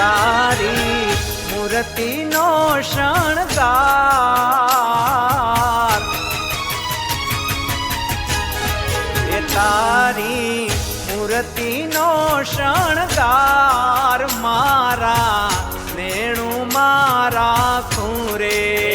તારી મૂર્તિનો શણગાર એ તારી મૂર્તિનો શણગાર મારા વેણુમાં રાખું રે